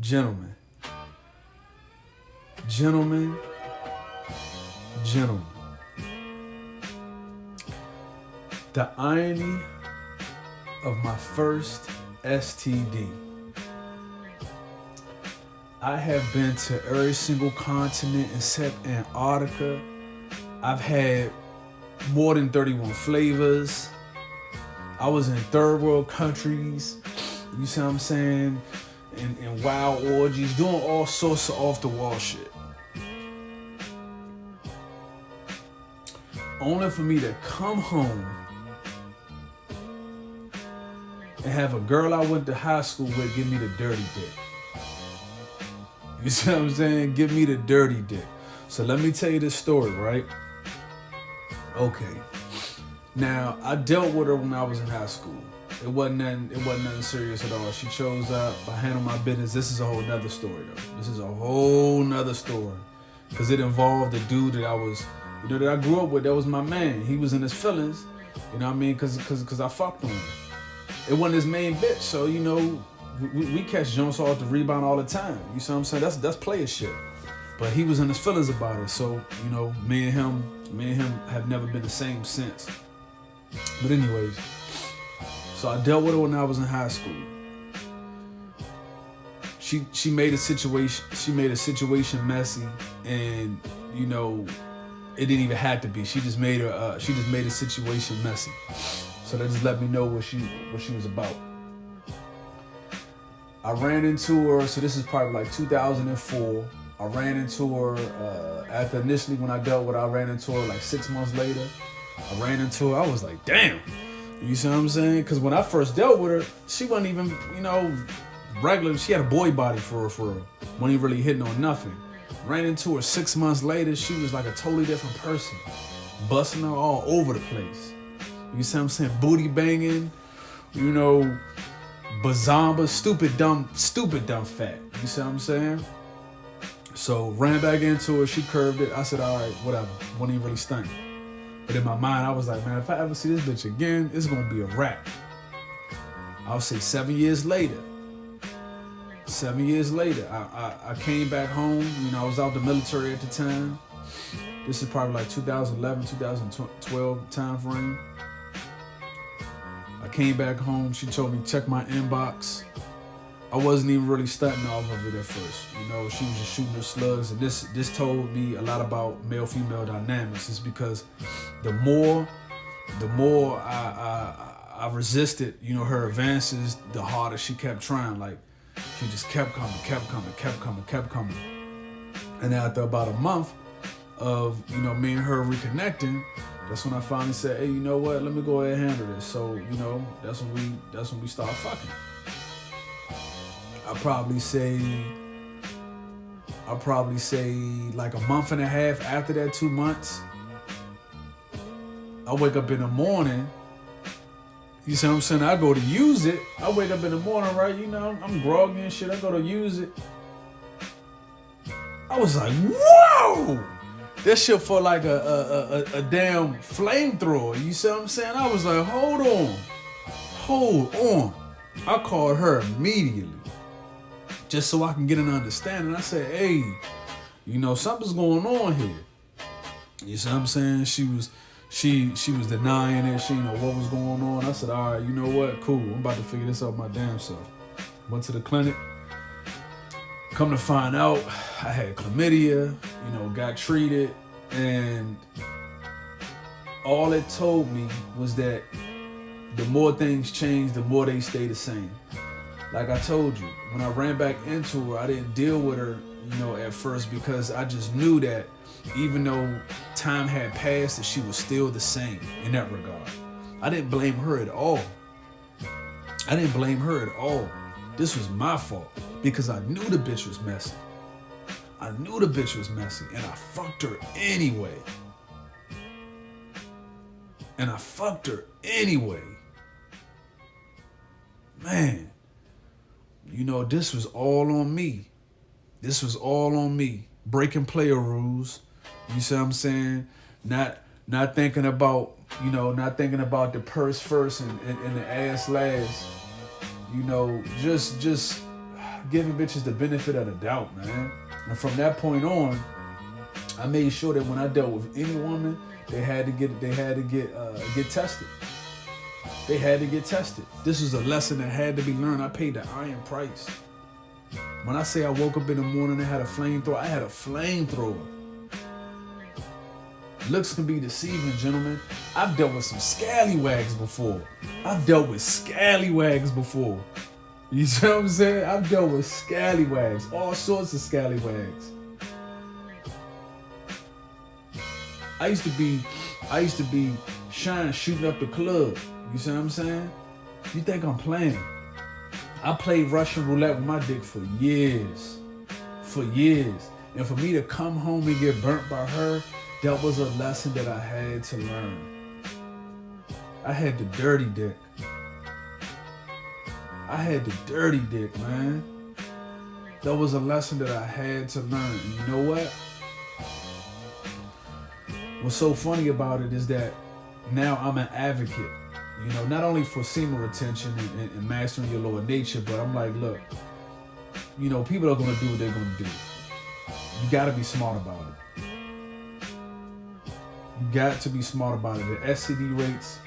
Gentlemen, gentlemen, gentlemen. The irony of my first STD. I have been to every single continent except Antarctica. I've had more than 31 flavors. I was in third world countries, you see what I'm saying? And wild orgies, doing all sorts of off the wall shit. Only for me to come home and have a girl I went to high school with give me the dirty dick. You see what I'm saying? Give me the dirty dick. So let me tell you this story, right? Okay. Now, I dealt with her when I was in high school. It wasn't nothing serious at all. She chose up. I handled my business. This is a whole nother story, though. This is a whole nother story. Because it involved a dude that that I grew up with. That was my man. He was in his feelings. You know what I mean? Because I fucked on him. It wasn't his main bitch. So, we catch Jones off the rebound all the time. You see what I'm saying? That's player shit. But he was in his feelings about it. So, me and him have never been the same since. But anyways, so I dealt with her when I was in high school. She made a situation messy, and it didn't even have to be. She just made a situation messy. So that just let me know what she was about. I ran into her, so this is probably like 2004. I ran into her after initially when I dealt with her, I ran into her like 6 months later. I ran into her, I was like, damn. You see what I'm saying? Because when I first dealt with her, she wasn't even, regular. She had a boy body for her. Wasn't even really hitting on nothing. Ran into her 6 months later, she was like a totally different person. Busting her all over the place. You see what I'm saying? Booty banging, bazamba, stupid dumb fat. You see what I'm saying? So ran back into her, she curved it. I said, all right, whatever. Wasn't even really stunning. But in my mind, I was like, man, if I ever see this bitch again, it's gonna be a wrap. I'll say 7 years later. 7 years later, I came back home. I was out the military at the time. This is probably like 2011, 2012 time frame. I came back home. She told me, check my inbox. I wasn't even really stunting off of it at first. She was just shooting her slugs. And this told me a lot about male-female dynamics. It's because the more I resisted, her advances, the harder she kept trying. Like, she just kept coming. And after about a month of, me and her reconnecting, that's when I finally said, hey, you know what? Let me go ahead and handle this. So, that's when we start fucking. I'll probably say like a month and a half after that, 2 months. I wake up in the morning. You see what I'm saying? I go to use it. I wake up in the morning, right? I'm groggy and shit. I go to use it. I was like, whoa! That shit felt like a damn flamethrower. You see what I'm saying? I was like, hold on. I called her immediately. Just so I can get an understanding. I said, hey, something's going on here. You see what I'm saying? She was denying it. She didn't know what was going on. I said, all right, you know what? Cool. I'm about to figure this out my damn self. Went to the clinic. Come to find out, I had chlamydia, got treated. And all it told me was that the more things change, the more they stay the same. Like I told you, when I ran back into her, I didn't deal with her, at first because I just knew that even though time had passed, that she was still the same in that regard. I didn't blame her at all. This was my fault because I knew the bitch was messy. And I fucked her anyway. Man. This was all on me. Breaking player rules. You see what I'm saying? Not thinking about, the purse first and the ass last. Just giving bitches the benefit of the doubt, man. And from that point on, I made sure that when I dealt with any woman, they had to get tested. They had to get tested. This was a lesson that had to be learned. I paid the iron price. When I say I woke up in the morning and had a flamethrower, I had a flamethrower. Looks can be deceiving, gentlemen. I've dealt with some scallywags before. You see what I'm saying? I've dealt with scallywags, all sorts of scallywags. I used to be shine shooting up the club. You see what I'm saying? You think I'm playing? I played Russian roulette with my dick for years. And for me to come home and get burnt by her, that was a lesson that I had to learn. I had the dirty dick. Man. That was a lesson that I had to learn. And you know what? What's so funny about it is that now I'm an advocate, you know, not only for semen retention and mastering your lower nature, but I'm like, look, you know, people are going to do what they're going to do. You got to be smart about it. You got to be smart about it. The STD rates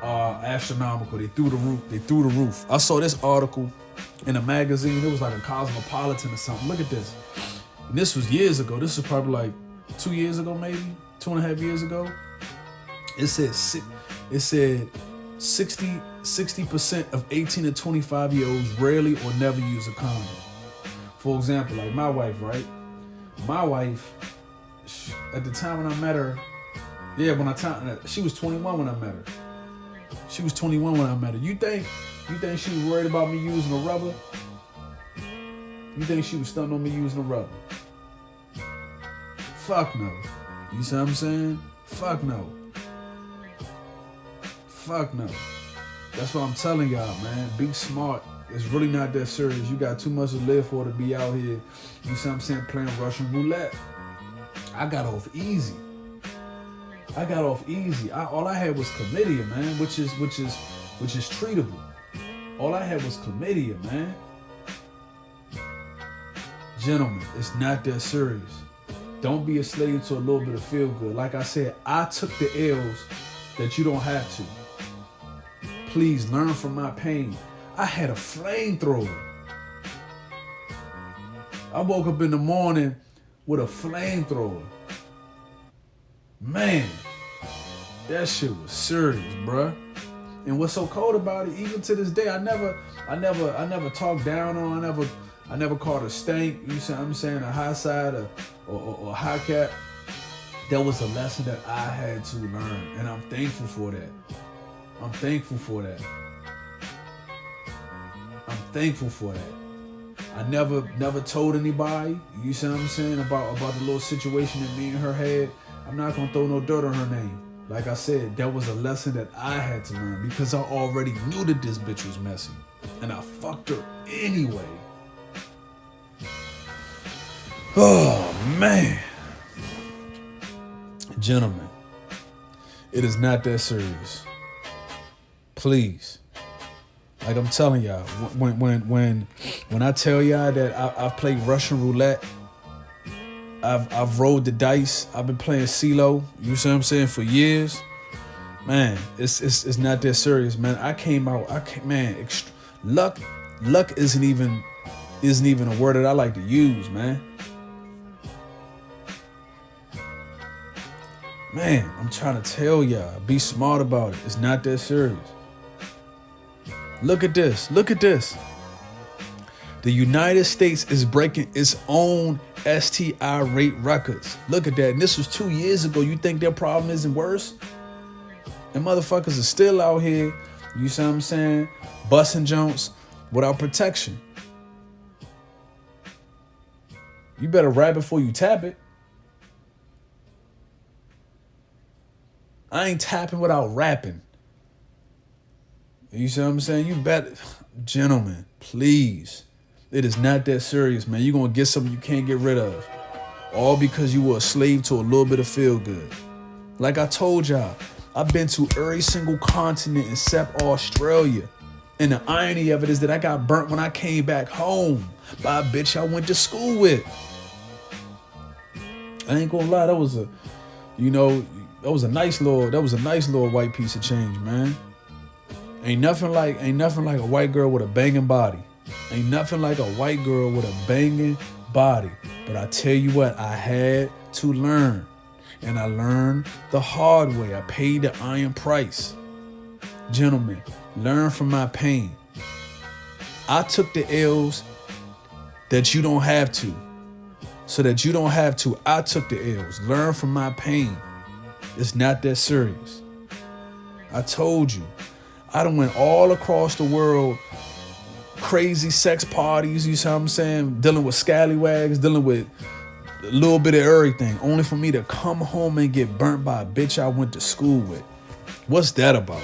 are astronomical. They through the roof. I saw this article in a magazine. It was like a Cosmopolitan or something. Look at this. And this was years ago. This was probably like 2 years ago, maybe 2.5 years ago. It said 60% of 18 to 25 year olds rarely or never use a condom. For example, like my wife, right? My wife, at the time when I met her, she was 21 when I met her. You think she was worried about me using a rubber? You think she was stunting on me using a rubber? Fuck no. You see what I'm saying? Fuck no. That's what I'm telling y'all, man. Be smart. It's really not that serious. You got too much to live for to be out here, you see what I'm saying, playing Russian roulette. I got off easy. All I had was chlamydia, man, which is treatable. All I had was chlamydia, man. Gentlemen, it's not that serious. Don't be a slave to a little bit of feel good. Like I said, I took the L's that you don't have to. Please learn from my pain. I had a flamethrower. I woke up in the morning with a flamethrower. Man, that shit was serious, bruh. And what's so cold about it, even to this day, I never talked down on, I never called a stank, you see what I'm saying, a high side or a high cap. That was a lesson that I had to learn, and I'm thankful for that. I never told anybody, you see what I'm saying, about the little situation that me and her had. I'm not gonna throw no dirt on her name. Like I said, that was a lesson that I had to learn because I already knew that this bitch was messy. And I fucked her anyway. Oh, man. Gentlemen, it is not that serious. Please. Like I'm telling y'all, when I tell y'all that I've played Russian roulette, I've rolled the dice, I've been playing CeeLo, you see what I'm saying, for years. Man, it's not that serious, man. Luck isn't even a word that I like to use, man. Man, I'm trying to tell y'all, be smart about it. It's not that serious. Look at this. The United States is breaking its own STI rate records. Look at that. And this was 2 years ago. You think their problem isn't worse? And motherfuckers are still out here, you see what I'm saying, busting jumps without protection. You better rap before you tap it. I ain't tapping without rapping. You see what I'm saying? You better, gentlemen, please. It is not that serious, man. You're going to get something you can't get rid of. All because you were a slave to a little bit of feel good. Like I told y'all, I've been to every single continent except Australia. And the irony of it is that I got burnt when I came back home by a bitch I went to school with. I ain't gonna lie, that was a nice little white piece of change, man. Ain't nothing like a white girl with a banging body. Ain't nothing like a white girl with a banging body. But I tell you what, I had to learn. And I learned the hard way. I paid the iron price. Gentlemen, learn from my pain. I took the L's that you don't have to. So that you don't have to, I took the L's. Learn from my pain. It's not that serious. I told you. I done went all across the world, crazy sex parties, you see what I'm saying? Dealing with scallywags, dealing with a little bit of everything, only for me to come home and get burnt by a bitch I went to school with. What's that about?